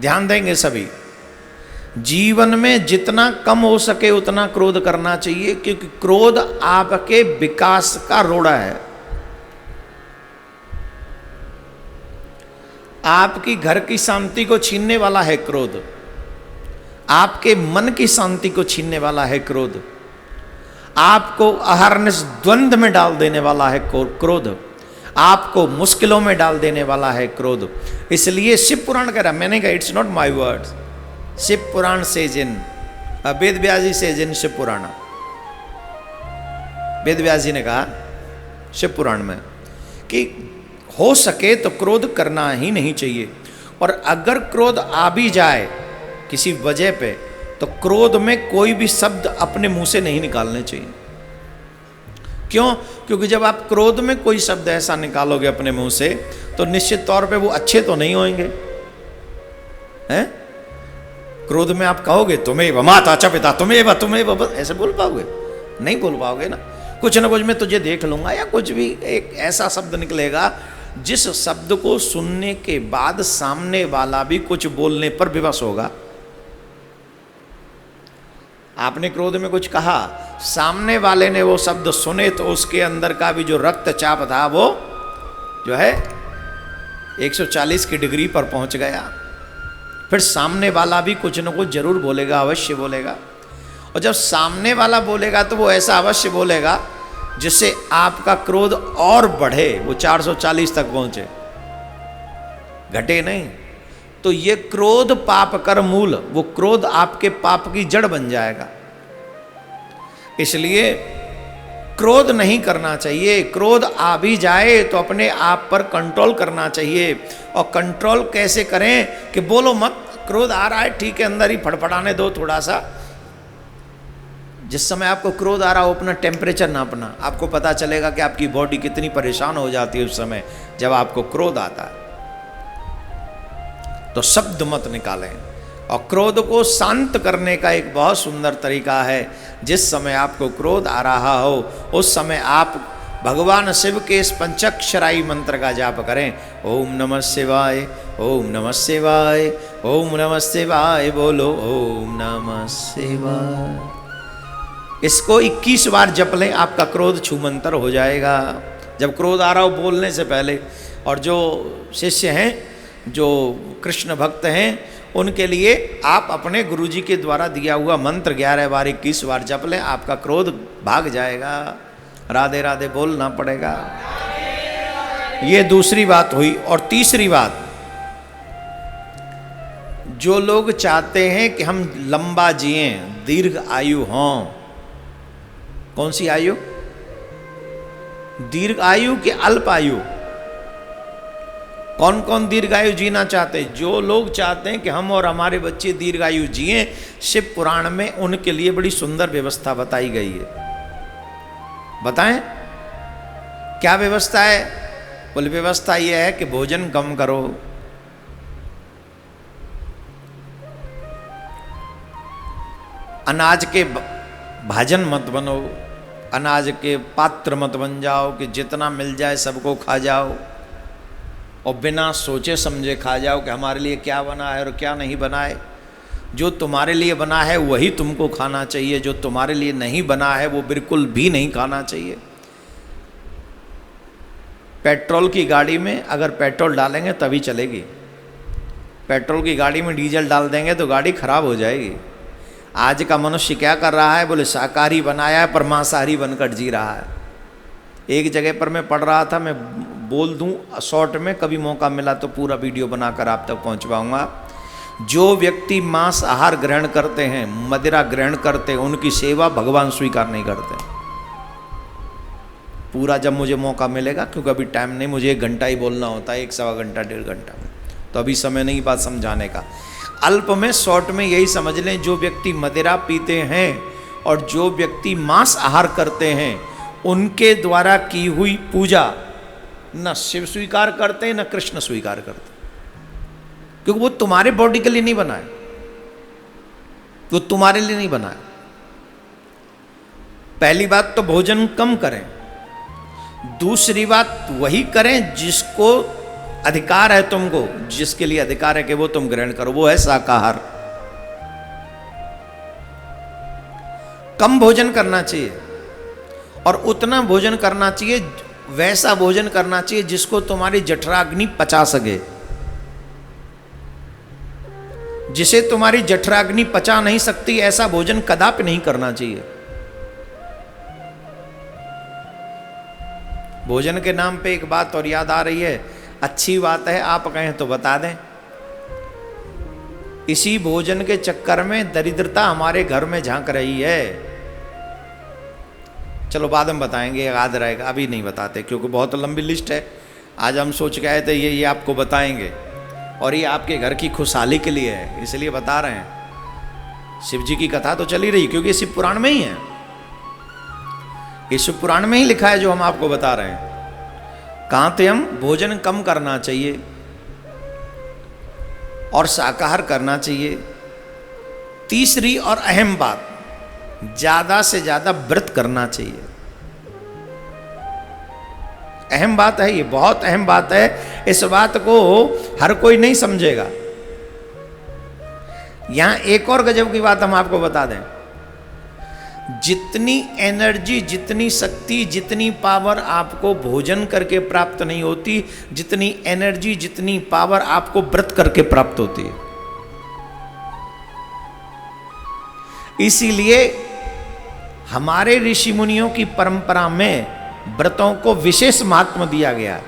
ध्यान देंगे सभी। जीवन में जितना कम हो सके उतना क्रोध करना चाहिए, क्योंकि क्रोध आपके विकास का रोड़ा है। आपकी घर की शांति को छीनने वाला है क्रोध, आपके मन की शांति को छीनने वाला है क्रोध, आपको अहरनिश द्वंद्व में डाल देने वाला है क्रोध, आपको मुश्किलों में डाल देने वाला है क्रोध। इसलिए शिव पुराण कह रहा, मैंने कहा it's not my words, Shiv Puran says in, Ved Vyas ji says in Shiv Puran. Ved Vyas ji ने कहा शिव पुराण में कि हो सके तो क्रोध करना ही नहीं चाहिए, और अगर क्रोध आ भी जाए किसी वजह पे, तो क्रोध में कोई भी शब्द अपने मुंह से नहीं निकालने चाहिए। क्यों? क्योंकि जब आप क्रोध में कोई शब्द ऐसा निकालोगे अपने मुंह से, तो निश्चित तौर पे वो अच्छे तो नहीं होंगे, हैं? क्रोध में आप कहोगे तुम्हें माता च पिता तुम्हें ऐसे बोल पाओगे? नहीं बोल पाओगे ना। कुछ ना कुछ मैं तुझे देख लूंगा, या कुछ भी एक ऐसा शब्द निकलेगा जिस शब्द को सुनने के बाद सामने वाला भी कुछ बोलने पर विवश होगा। आपने क्रोध में कुछ कहा, सामने वाले ने वो शब्द सुने, तो उसके अंदर का भी जो रक्तचाप था वो जो है 140 की डिग्री पर पहुंच गया। फिर सामने वाला भी कुछ न कुछ जरूर बोलेगा, अवश्य बोलेगा। और जब सामने वाला बोलेगा तो वो ऐसा अवश्य बोलेगा जिससे आपका क्रोध और बढ़े, वो 440 तक पहुंचे, घटे नहीं। तो ये क्रोध पाप कर मूल, वो क्रोध आपके पाप की जड़ बन जाएगा। इसलिए क्रोध नहीं करना चाहिए। क्रोध आ भी जाए तो अपने आप पर कंट्रोल करना चाहिए। और कंट्रोल कैसे करें कि बोलो मत, क्रोध आ रहा है ठीक है, अंदर ही फड़फड़ाने दो थोड़ा सा। जिस समय आपको क्रोध आ रहा हो अपना टेम्परेचर नापना, आपको पता चलेगा कि आपकी बॉडी कितनी परेशान हो जाती है उस समय जब आपको क्रोध आता है। तो शब्द मत निकालें। और क्रोध को शांत करने का एक बहुत सुंदर तरीका है, जिस समय आपको क्रोध आ रहा हो उस समय आप भगवान शिव के इस पंचाक्षराई मंत्र का जाप करें। ओम नमः शिवाय, ओम नमः शिवाय, ओम नमः शिवाय, बोलो ओम नमः शिवाय। इसको 21 बार जप लें, आपका क्रोध छूमंतर हो जाएगा। जब क्रोध आ रहा हो बोलने से पहले। और जो शिष्य हैं, जो कृष्ण भक्त हैं, उनके लिए आप अपने गुरुजी के द्वारा दिया हुआ मंत्र 11 बार 21 बार जप लें, आपका क्रोध भाग जाएगा। राधे राधे बोलना पड़ेगा। ये दूसरी बात हुई। और तीसरी बात, जो लोग चाहते हैं कि हम लंबा जिए, दीर्घ आयु हों, कौन सी आयु? दीर्घ आयु कि अल्प आयु? कौन कौन दीर्घायु जीना चाहते हैं? जो लोग चाहते हैं कि हम और हमारे बच्चे दीर्घायु जिए, शिव पुराण में उनके लिए बड़ी सुंदर व्यवस्था बताई गई है। बताएं क्या व्यवस्था है? बोले व्यवस्था यह है कि भोजन कम करो, अनाज के भाजन मत बनो, अनाज के पात्र मत बन जाओ कि जितना मिल जाए सबको खा जाओ, और बिना सोचे समझे खा जाओ कि हमारे लिए क्या बना है और क्या नहीं बना है। जो तुम्हारे लिए बना है वही तुमको खाना चाहिए, जो तुम्हारे लिए नहीं बना है वो बिल्कुल भी नहीं खाना चाहिए। पेट्रोल की गाड़ी में अगर पेट्रोल डालेंगे तभी चलेगी, पेट्रोल की गाड़ी में डीजल डाल देंगे तो गाड़ी खराब हो जाएगी। आज का मनुष्य क्या कर रहा है? बोले शाकाहारी बनाया है पर मांसाहारी बनकर जी रहा है। एक जगह पर मैं पढ़ रहा था, मैं बोल दूं शॉर्ट में, कभी मौका मिला तो पूरा वीडियो बनाकर आप तक पहुंचवाऊंगा। जो व्यक्ति मांस आहार ग्रहण करते हैं, मदिरा ग्रहण करते हैं, उनकी सेवा भगवान स्वीकार नहीं करते। पूरा जब मुझे मौका मिलेगा, क्योंकि अभी टाइम नहीं, मुझे 1 घंटा ही बोलना होता है, 1 सवा घंटा 1.5 घंटा में, तो अभी समय नहीं बात समझाने का। अल्प में शॉर्ट में यही समझ लें, जो व्यक्ति मदिरा पीते हैं और जो व्यक्ति मांस आहार करते हैं, उनके द्वारा की हुई पूजा न शिव स्वीकार करते न कृष्ण स्वीकार करते, क्योंकि वो तुम्हारे बॉडी के लिए नहीं बना है, वो तुम्हारे लिए नहीं बना है। पहली बात तो भोजन कम करें। दूसरी बात वही करें जिसको अधिकार है तुमको, जिसके लिए अधिकार है कि वो तुम ग्रहण करो, वो है शाकाहार। कम भोजन करना चाहिए और उतना भोजन करना चाहिए, वैसा भोजन करना चाहिए जिसको तुम्हारी जठराग्नि पचा सके। जिसे तुम्हारी जठराग्नि पचा नहीं सकती ऐसा भोजन कदापि नहीं करना चाहिए। भोजन के नाम पे एक बात और याद आ रही है, अच्छी बात है, आप कहें तो बता दें। इसी भोजन के चक्कर में दरिद्रता हमारे घर में झांक रही है। चलो बाद में बताएंगे, याद रहेगा, अभी नहीं बताते क्योंकि बहुत लंबी लिस्ट है। आज हम सोच के आए थे ये आपको बताएंगे और ये आपके घर की खुशहाली के लिए है, इसलिए बता रहे हैं। शिव जी की कथा तो चली रही क्योंकि शिव पुराण में ही है, ये शिव पुराण में ही लिखा है जो हम आपको बता रहे हैं। कांत्यम भोजन कम करना चाहिए और शाकाहार करना चाहिए। तीसरी और अहम बात, ज्यादा से ज्यादा व्रत करना चाहिए। अहम बात है, ये बहुत अहम बात है। इस बात को हर कोई नहीं समझेगा। यहां एक और गजब की बात हम आपको बता दें, जितनी एनर्जी, जितनी शक्ति, जितनी पावर आपको भोजन करके प्राप्त नहीं होती, जितनी एनर्जी, जितनी पावर आपको व्रत करके प्राप्त होती है। इसीलिए हमारे ऋषि मुनियों की परंपरा में व्रतों को विशेष महत्व दिया गया।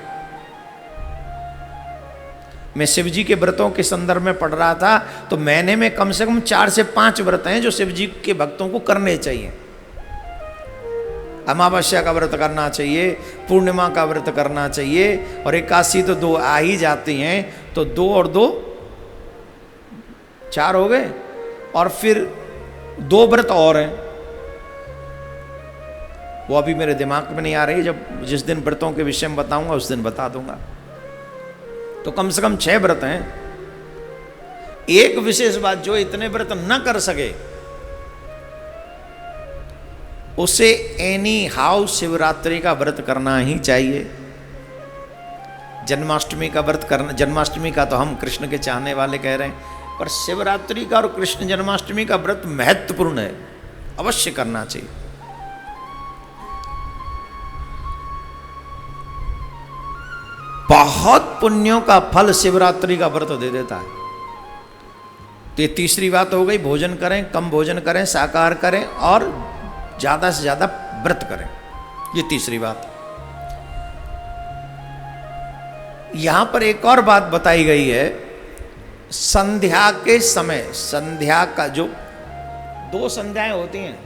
मैं शिव जी के व्रतों के संदर्भ में पढ़ रहा था तो महीने में कम से कम 4 से 5 व्रत हैं जो शिव जी के भक्तों को करने चाहिए। अमावस्या का व्रत करना चाहिए, पूर्णिमा का व्रत करना चाहिए, और एकादशी तो 2 आ ही जाती हैं, तो 2 और 2 4 हो गए, और फिर 2 व्रत और हैं, वो अभी मेरे दिमाग में नहीं आ रही। जब जिस दिन व्रतों के विषय में बताऊंगा उस दिन बता दूंगा। तो कम से कम 6 व्रत हैं। एक विशेष बात, जो इतने व्रत न कर सके उसे एनी हाउ शिवरात्रि का व्रत करना ही चाहिए। जन्माष्टमी का व्रत करना, जन्माष्टमी का तो हम कृष्ण के चाहने वाले कह रहे हैं, पर शिवरात्रि का और कृष्ण जन्माष्टमी का व्रत महत्वपूर्ण है, अवश्य करना चाहिए। बहुत पुण्यों का फल शिवरात्रि का व्रत दे देता है। तो ये तीसरी बात हो गई, भोजन करें, कम भोजन करें, शाकाहार करें और ज्यादा से ज्यादा व्रत करें, ये तीसरी बात। यहां पर एक और बात बताई गई है, संध्या के समय, संध्या का जो 2 संध्याएं होती हैं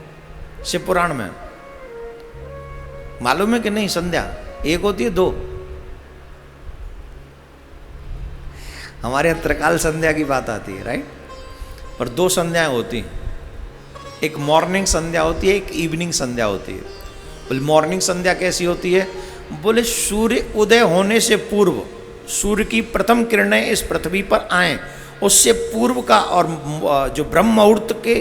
शिव पुराण में, मालूम है कि नहीं? संध्या एक होती है, 2। हमारे यहाँ त्रिकाल संध्या की बात आती है, राइट, पर 2 संध्याएं होती हैं। एक मॉर्निंग संध्या होती है, एक इवनिंग संध्या होती है। बोले मॉर्निंग संध्या कैसी होती है? बोले सूर्य उदय होने से पूर्व, सूर्य की प्रथम किरणें इस पृथ्वी पर आएं, उससे पूर्व का और जो ब्रह्म मुहूर्त के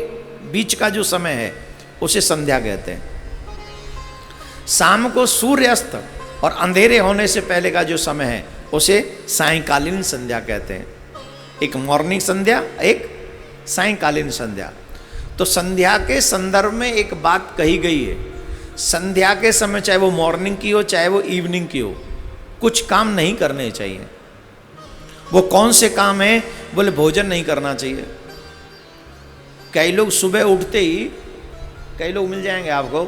बीच का जो समय है उसे संध्या कहते हैं। शाम को सूर्यास्त और अंधेरे होने से पहले का जो समय है उसे सायंकालीन संध्या कहते हैं। एक मॉर्निंग संध्या, एक सायंकालीन संध्या। तो संध्या के संदर्भ में एक बात कही गई है, संध्या के समय चाहे वो मॉर्निंग की हो चाहे वो इवनिंग की हो, कुछ काम नहीं करने चाहिए। वो कौन से काम है? बोले भोजन नहीं करना चाहिए। कई लोग सुबह उठते ही, कई लोग मिल जाएंगे आपको,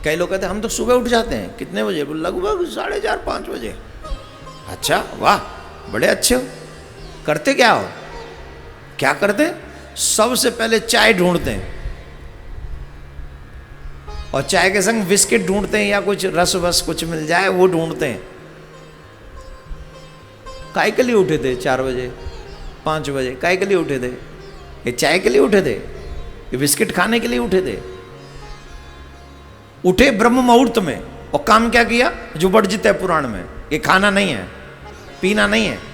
कई लोग कहते हैं हम तो सुबह उठ जाते हैं। कितने बजे? बोले लगभग 4:30-5 बजे। अच्छा, वाह, बड़े अच्छे हो। करते क्या हो? क्या करते? सबसे पहले चाय ढूंढते हैं और चाय के संग बिस्किट ढूंढते हैं या कुछ रस वस कुछ मिल जाए वो ढूंढते हैं। काय के लिए उठे थे 4 बजे 5 बजे? काय के लिए उठे थे? ये चाय के लिए उठे थे? ये बिस्किट खाने के लिए उठे थे? उठे ब्रह्म मुहूर्त में, और काम क्या किया? जो वर्जित है पुराण में, ये खाना नहीं है, पीना नहीं है।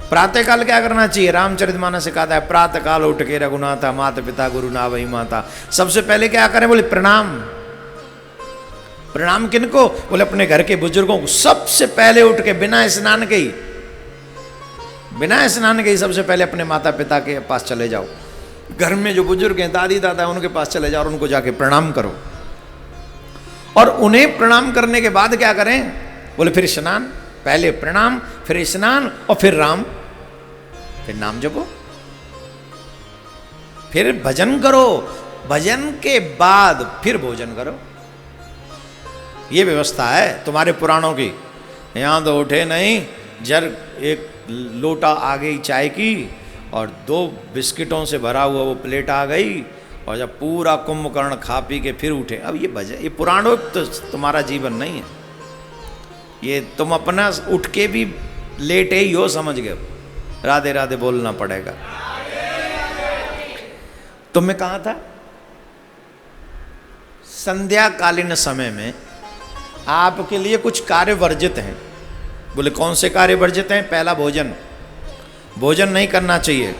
प्रातःकाल क्या करना चाहिए? रामचरितमानस सिखाता है, प्रातःकाल उठ के रघुनाथा, माता पिता गुरु ना वही माता। सबसे पहले क्या करें? बोले प्रणाम। प्रणाम किनको? बोले अपने घर के बुजुर्गों को। सबसे पहले उठ के बिना स्नान के ही सबसे पहले अपने माता पिता के पास चले जाओ। घर में जो बुजुर्ग हैं, दादी दादा हैं, उनके पास चले जाओ और उनको जाके प्रणाम करो। और उन्हें प्रणाम करने के बाद क्या करें? बोले फिर स्नान। पहले प्रणाम, फिर स्नान और फिर राम, फिर नाम जपो, फिर भजन करो। भजन के बाद फिर भोजन करो। ये व्यवस्था है तुम्हारे पुराणों की। यहां तो उठे नहीं, जर एक लोटा आ गई चाय की और 2 बिस्किटों से भरा हुआ वो प्लेट आ गई, और जब पूरा कुंभकर्ण खा पी के फिर उठे। अब ये भजन, ये पुराणोक्त तुम्हारा जीवन नहीं है। ये तुम अपना उठ के भी लेटे ही हो, समझ गए। राधे राधे बोलना पड़ेगा। तो मैं कहा था, संध्याकालीन समय में आपके लिए कुछ कार्य वर्जित हैं। बोले कौन से कार्य वर्जित हैं? पहला भोजन। भोजन नहीं करना चाहिए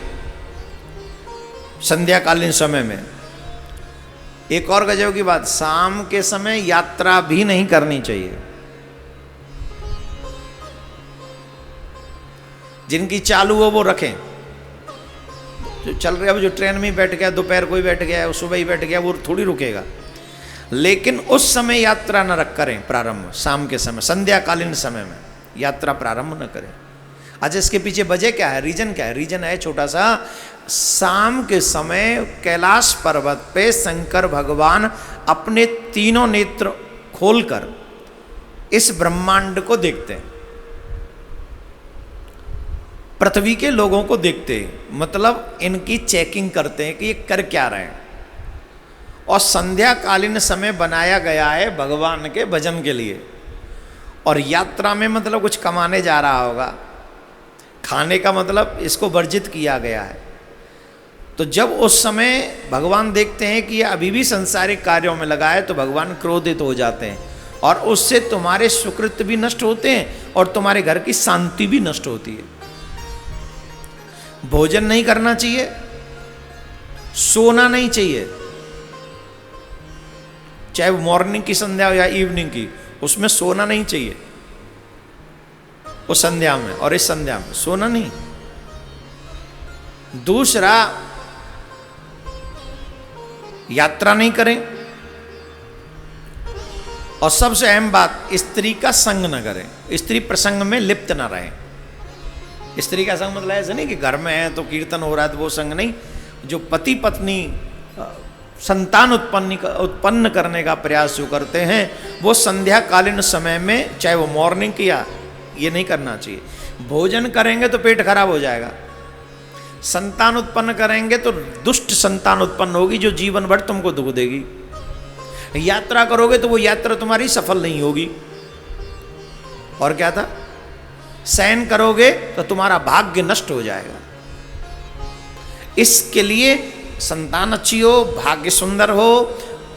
संध्याकालीन समय में। एक और गजब की बात, शाम के समय यात्रा भी नहीं करनी चाहिए। जिनकी चालू हो वो रखें, जो चल रहा है, जो ट्रेन में बैठ गया, दोपहर को ही बैठ गया, सुबह ही बैठ गया, वो थोड़ी रुकेगा। लेकिन उस समय यात्रा न रख करें प्रारंभ। शाम के समय, संध्याकालीन समय में यात्रा प्रारंभ न करें। अच्छा, इसके पीछे वजह क्या है? रीजन क्या है? रीजन है छोटा सा। शाम के समय कैलाश पर्वत पे शंकर भगवान अपने तीनों नेत्र खोलकर इस ब्रह्मांड को देखते हैं, पृथ्वी के लोगों को देखते हैं, मतलब इनकी चेकिंग करते हैं कि ये कर क्या रहे हैं। और संध्याकालीन समय बनाया गया है भगवान के भजन के लिए। और यात्रा में मतलब कुछ कमाने जा रहा होगा, खाने का मतलब इसको वर्जित किया गया है। तो जब उस समय भगवान देखते हैं कि ये अभी भी सांसारिक कार्यों में लगा है, तो भगवान क्रोधित हो जाते हैं, और उससे तुम्हारे सुकृत भी नष्ट होते हैं और तुम्हारे घर की शांति भी नष्ट होती है। भोजन नहीं करना चाहिए, सोना नहीं चाहिए, चाहे वो मॉर्निंग की संध्या हो या इवनिंग की, उसमें सोना नहीं चाहिए। उस संध्या में और इस संध्या में सोना नहीं। दूसरा, यात्रा नहीं करें। और सबसे अहम बात, स्त्री का संग न करें, स्त्री प्रसंग में लिप्त न रहें। स्त्री का संग मतलब ऐसा नहीं कि घर में है तो कीर्तन हो रहा है तो वो संग नहीं। जो पति पत्नी संतान उत्पन्न करने का प्रयास जो करते हैं, वो संध्याकालीन समय में, चाहे वो मॉर्निंग किया, ये नहीं करना चाहिए। भोजन करेंगे तो पेट खराब हो जाएगा, संतान उत्पन्न करेंगे तो दुष्ट संतान उत्पन्न होगी जो जीवन भर तुमको दुख देगी। यात्रा करोगे तो वो यात्रा तुम्हारी सफल नहीं होगी। और क्या था, शयन करोगे तो तुम्हारा भाग्य नष्ट हो जाएगा। इसके लिए संतान अच्छी हो, भाग्य सुंदर हो,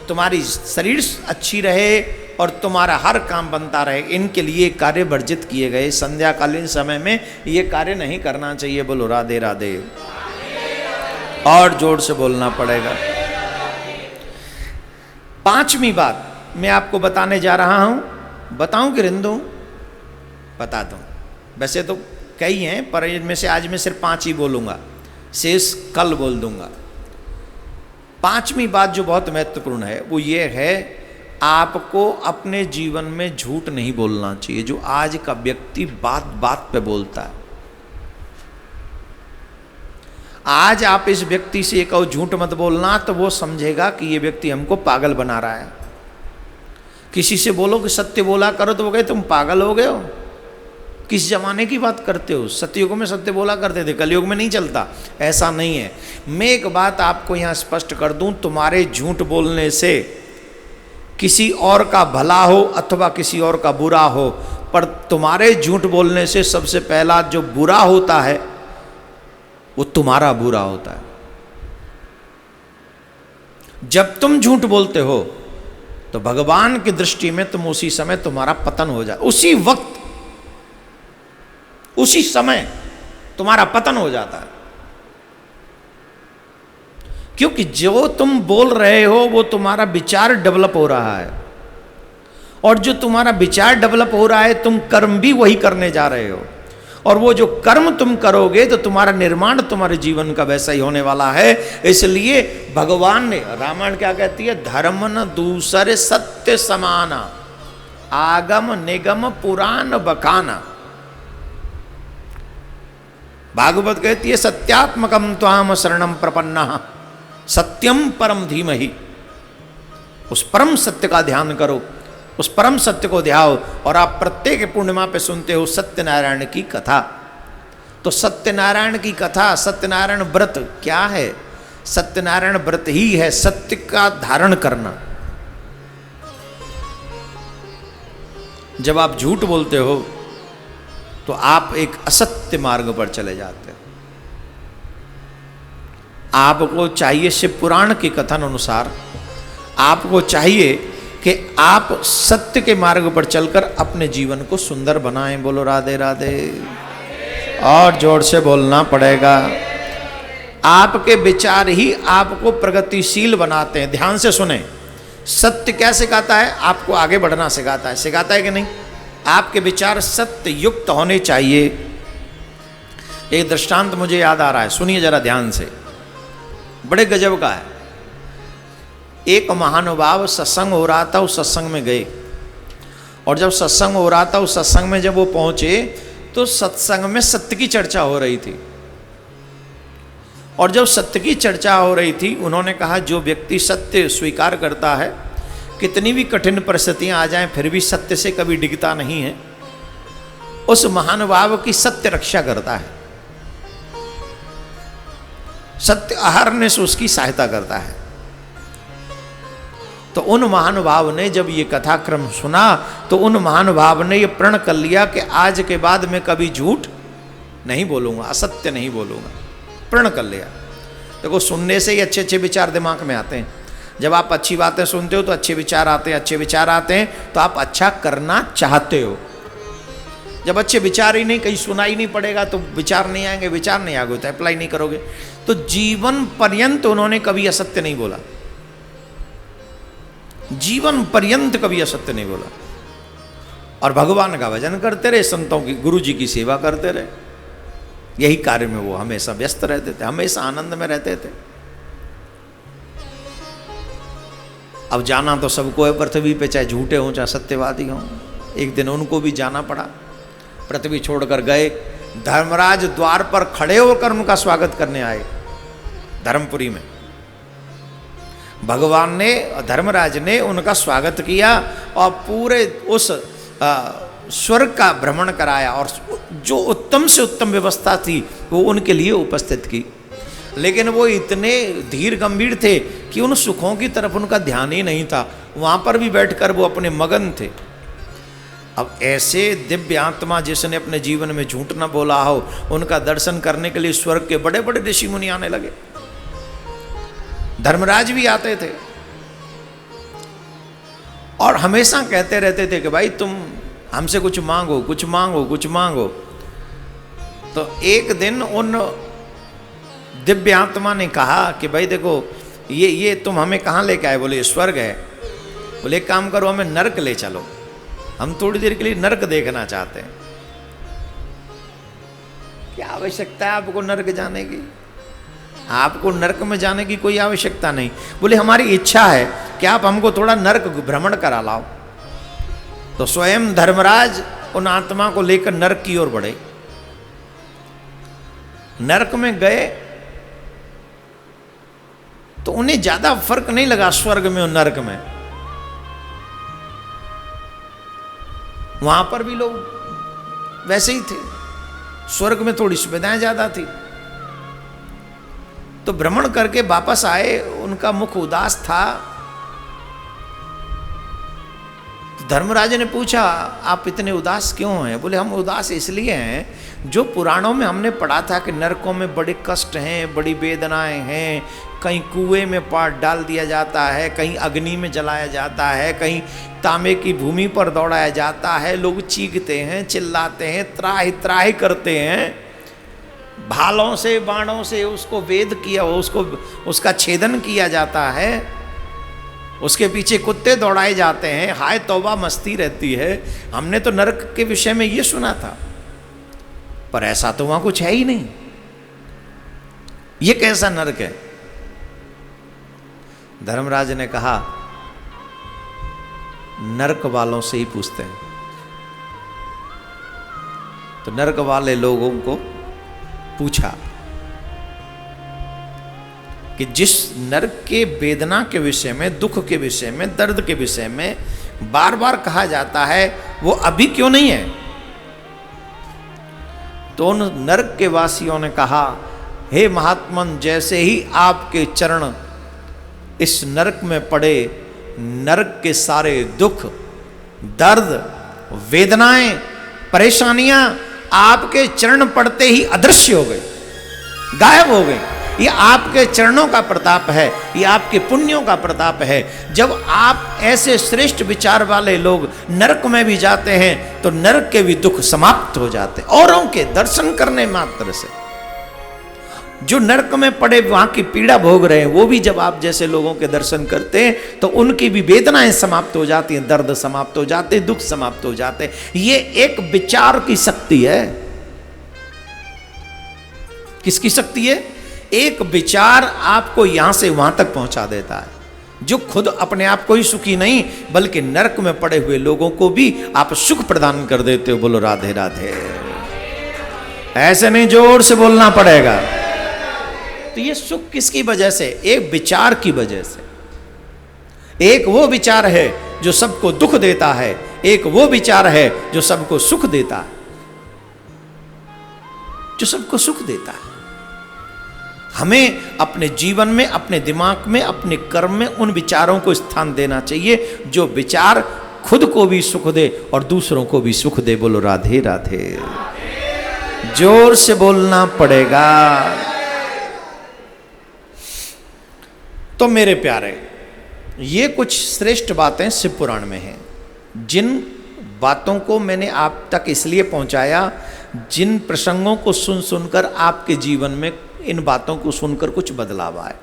तुम्हारी शरीर अच्छी रहे और तुम्हारा हर काम बनता रहे, इनके लिए कार्य वर्जित किए गए। संध्याकालीन समय में ये कार्य नहीं करना चाहिए। बोलो राधे राधे। और जोर से बोलना पड़ेगा। पांचवी बात मैं आपको बताने जा रहा हूं, बताऊं कि रिंदू? बता दूं। वैसे तो कई हैं, पर इनमें से आज मैं सिर्फ 5 ही बोलूंगा, शेष कल बोल दूंगा। पांचवी बात जो बहुत महत्वपूर्ण है वो ये है, आपको अपने जीवन में झूठ नहीं बोलना चाहिए, जो आज का व्यक्ति बात बात पे बोलता है। आज आप इस व्यक्ति से कहो झूठ मत बोलना, तो वो समझेगा कि ये व्यक्ति हमको पागल बना रहा है। किसी से बोलो कि सत्य बोला करो, तो वो कहे तुम पागल हो गए हो, किस जमाने की बात करते हो? सतयुग में सत्य बोला करते थे, कलयुग में नहीं चलता। ऐसा नहीं है। मैं एक बात आपको यहां स्पष्ट कर दूं, तुम्हारे झूठ बोलने से किसी और का भला हो अथवा किसी और का बुरा हो, पर तुम्हारे झूठ बोलने से सबसे पहला जो बुरा होता है वो तुम्हारा बुरा होता है। जब तुम झूठ बोलते हो तो भगवान की दृष्टि में तुम उसी समय तुम्हारा पतन हो जाए, उसी वक्त उसी समय तुम्हारा पतन हो जाता है। क्योंकि जो तुम बोल रहे हो वो तुम्हारा विचार डेवलप हो रहा है, और जो तुम्हारा विचार डेवलप हो रहा है, तुम कर्म भी वही करने जा रहे हो, और वो जो कर्म तुम करोगे तो तुम्हारा निर्माण तुम्हारे जीवन का वैसा ही होने वाला है। इसलिए भगवान ने, रामायण क्या कहती है, धर्म न दूसरे सत्य समाना, आगम निगम पुराण बखाना। भागवत कहती है सत्यात्मकम त्वाम शरणम प्रपन्नः सत्यम परम धीमहि। उस परम सत्य का ध्यान करो, उस परम सत्य को ध्याओ। और आप प्रत्येक पूर्णिमा पे सुनते हो सत्यनारायण की कथा। तो सत्यनारायण की कथा, सत्यनारायण व्रत क्या है? सत्यनारायण व्रत ही है सत्य का धारण करना। जब आप झूठ बोलते हो तो आप एक असत्य मार्ग पर चले जाते हो। आपको चाहिए, शिव पुराण के कथन अनुसार आपको चाहिए कि आप सत्य के मार्ग पर चलकर अपने जीवन को सुंदर बनाएं। बोलो राधे राधे। और जोर से बोलना पड़ेगा। आपके विचार ही आपको प्रगतिशील बनाते हैं। ध्यान से सुने, सत्य क्या सिखाता है? आपको आगे बढ़ना सिखाता है। सिखाता है कि नहीं? आपके विचार सत्य युक्त होने चाहिए। एक दृष्टांत मुझे याद आ रहा है, सुनिए जरा ध्यान से, बड़े गजब का है। एक महानुभाव सत्संग हो रहा था, उस सत्संग में गए, और जब सत्संग हो रहा था उस सत्संग में जब वो पहुंचे तो सत्संग में सत्य की चर्चा हो रही थी। और जब सत्य की चर्चा हो रही थी, उन्होंने कहा जो व्यक्ति सत्य स्वीकार करता है, कितनी भी कठिन परिस्थितियां आ जाएं फिर भी सत्य से कभी डिगता नहीं है, उस महानुभाव की सत्य रक्षा करता है, सत्य आहरने से उसकी सहायता करता है। तो उन महानुभाव ने जब ये कथाक्रम सुना तो उन महानुभाव ने ये प्रण कर लिया कि आज के बाद मैं कभी झूठ नहीं बोलूँगा, असत्य नहीं बोलूँगा। प्रण कर लिया। देखो, सुनने से ही अच्छे अच्छे विचार दिमाग में आते हैं। जब आप अच्छी बातें सुनते हो तो अच्छे विचार आते हैं, अच्छे विचार आते हैं तो आप अच्छा करना चाहते हो। जब अच्छे विचार ही नहीं, कहीं सुना ही नहीं पड़ेगा तो विचार नहीं आएंगे, विचार नहीं आएंगे तो अप्लाई नहीं करोगे। तो जीवन पर्यंत उन्होंने कभी असत्य नहीं बोला, जीवन पर्यंत कभी असत्य नहीं बोला। और भगवान का भजन करते रहे, संतों की, गुरु जी की सेवा करते रहे। यही कार्य में वो हमेशा व्यस्त रहते थे, हमेशा आनंद में रहते थे। अब जाना तो सबको है पृथ्वी पे, चाहे झूठे हों चाहे सत्यवादी हों। एक दिन उनको भी जाना पड़ा, पृथ्वी छोड़कर गए। धर्मराज द्वार पर खड़े होकर उनका स्वागत करने आए धर्मपुरी में। भगवान ने, धर्मराज ने उनका स्वागत किया और पूरे उस स्वर्ग का भ्रमण कराया, और जो उत्तम से उत्तम व्यवस्था थी वो उनके लिए उपस्थित की। लेकिन वो इतने धीर गंभीर थे कि उन सुखों की तरफ उनका ध्यान ही नहीं था। वहाँ पर भी बैठकर वो अपने मगन थे। अब ऐसे दिव्य आत्मा जिसने अपने जीवन में झूठ न बोला हो, उनका दर्शन करने के लिए स्वर्ग के बड़े बड़े ऋषि मुनि आने लगे। धर्मराज भी आते थे और हमेशा कहते रहते थे कि भाई तुम हमसे कुछ मांगो, कुछ मांगो, कुछ मांगो। तो एक दिन उन दिव्य आत्मा ने कहा कि भाई देखो, ये तुम हमें कहाँ लेके आए? बोले स्वर्ग है। बोले एक काम करो, हमें नरक ले चलो, हम थोड़ी देर के लिए नरक देखना चाहते हैं। क्या आवश्यकता है आपको नरक जाने की? आपको नरक में जाने की कोई आवश्यकता नहीं। बोले हमारी इच्छा है कि आप हमको थोड़ा नरक भ्रमण करा लाओ। तो स्वयं धर्मराज उन आत्मा को लेकर नरक की ओर बढ़े। नरक में गए तो उन्हें ज्यादा फर्क नहीं लगा स्वर्ग में और नरक में। वहां पर भी लोग वैसे ही थे, स्वर्ग में थोड़ी सुविधाएं ज्यादा थी। तो भ्रमण करके वापस आए, उनका मुख उदास था। धर्मराज ने पूछा आप इतने उदास क्यों हैं? बोले हम उदास इसलिए हैं, जो पुराणों में हमने पढ़ा था कि नरकों में बड़े कष्ट हैं, बड़ी वेदनाएं हैं, कहीं कुएं में पार डाल दिया जाता है, कहीं अग्नि में जलाया जाता है, कहीं तांबे की भूमि पर दौड़ाया जाता है, लोग चीखते हैं, चिल्लाते हैं, त्राहि त्राहि करते हैं, भालों से बाणों से उसको वेद किया, उसका छेदन किया जाता है। उसके पीछे कुत्ते दौड़ाए जाते हैं, हाय तौबा मस्ती रहती है। हमने तो नरक के विषय में ये सुना था, पर ऐसा तो वहां कुछ है ही नहीं। ये कैसा नरक है? धर्मराज ने कहा नरक वालों से ही पूछते हैं। तो नरक वाले लोगों को पूछा कि जिस नरक के वेदना के विषय में, दुख के विषय में, दर्द के विषय में बार बार कहा जाता है, वो अभी क्यों नहीं है? तो उन नरक के वासियों ने कहा, हे महात्मन, जैसे ही आपके चरण इस नरक में पड़े, नरक के सारे दुख, दर्द, वेदनाएं, परेशानियां आपके चरण पड़ते ही अदृश्य हो गई, गायब हो गई। ये आपके चरणों का प्रताप है, ये आपके पुण्यों का प्रताप है। जब आप ऐसे श्रेष्ठ विचार वाले लोग नरक में भी जाते हैं तो नरक के भी दुख समाप्त हो जाते, औरों के दर्शन करने मात्र से। जो नरक में पड़े वहां की पीड़ा भोग रहे हैं, वो भी जब आप जैसे लोगों के दर्शन करते हैं तो उनकी भी वेदनाएं समाप्त हो जाती हैं, दर्द समाप्त हो जाते, दुख समाप्त हो जाते। ये एक विचार की शक्ति है। किसकी शक्ति है? एक विचार आपको यहां से वहां तक पहुंचा देता है, जो खुद अपने आप को ही सुखी नहीं बल्कि नरक में पड़े हुए लोगों को भी आप सुख प्रदान कर देते हो। बोलो राधे राधे। ऐसे नहीं, जोर से बोलना पड़ेगा। तो ये सुख किसकी वजह से? एक विचार की वजह से। एक वो विचार है जो सबको दुख देता है, एक वो विचार है जो सबको सुख देता है, जो सबको सुख देता है। हमें अपने जीवन में, अपने दिमाग में, अपने कर्म में उन विचारों को स्थान देना चाहिए जो विचार खुद को भी सुख दे और दूसरों को भी सुख दे। बोलो राधे राधे। जोर से बोलना पड़ेगा। तो मेरे प्यारे, ये कुछ श्रेष्ठ बातें शिव पुराण में हैं, जिन बातों को मैंने आप तक इसलिए पहुंचाया, जिन प्रसंगों को सुन सुनकर आपके जीवन में इन बातों को सुनकर कुछ बदलाव आए।